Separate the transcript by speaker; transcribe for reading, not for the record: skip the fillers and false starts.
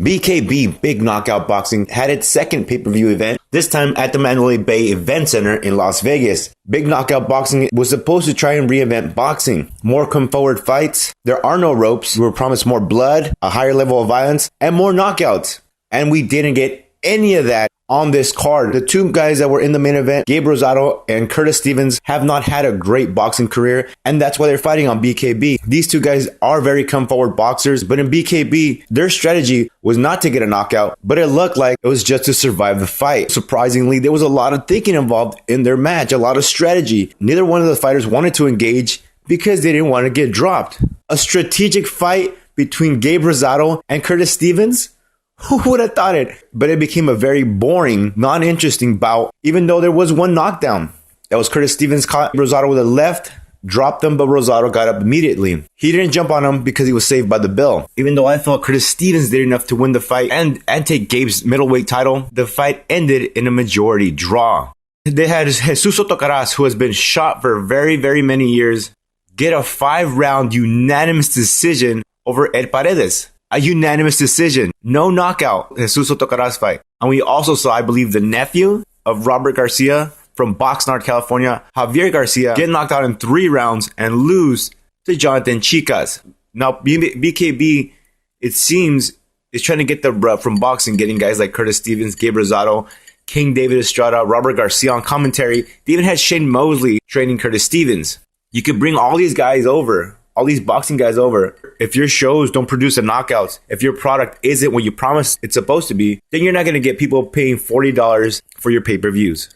Speaker 1: BKB, Big Knockout Boxing, had its second pay-per-view event, this time at the Mandalay Bay Event Center in Las Vegas. Big Knockout Boxing was supposed to try and reinvent boxing. More come-forward fights, there are no ropes, we were promised more blood, a higher level of violence, and more knockouts. And we didn't get any of that on this card. The two guys that were in the main event, Gabriel Rosado and Curtis Stevens, have not had a great boxing career, and that's why they're fighting on BKB. These two guys are very come-forward boxers, but in BKB, their strategy was not to get a knockout, but it looked like it was just to survive the fight. Surprisingly, there was a lot of thinking involved in their match, a lot of strategy. Neither one of the fighters wanted to engage because they didn't want to get dropped. A strategic fight between Gabriel Rosado and Curtis Stevens? Who would have thought it? But it became a very boring, non-interesting bout, even though there was one knockdown. That was Curtis Stevens caught Rosado with a left, dropped him, but Rosado got up immediately. He didn't jump on him because he was saved by the bell. Even though I thought Curtis Stevens did enough to win the fight and take Gabe's middleweight title, the fight ended in a majority draw. They had Jesus Tocaraz, who has been shot for very, very many years, get a 5-round unanimous decision over Ed Paredes. A unanimous decision. No knockout. Jesus Tocaraz fight. And we also saw, I believe, the nephew of Robert Garcia from Oxnard, California, Javier Garcia, get knocked out in 3 rounds and lose to Jonathan Chicas. Now, BKB, it seems, is trying to get the rub from boxing, getting guys like Curtis Stevens, Gabriel Rosado, King David Estrada, Robert Garcia on commentary. They even had Shane Mosley training Curtis Stevens. You could bring all these guys over, all these boxing guys over. If your shows don't produce the knockouts, if your product isn't what you promised it's supposed to be, then you're not going to get people paying $40 for your pay-per-views.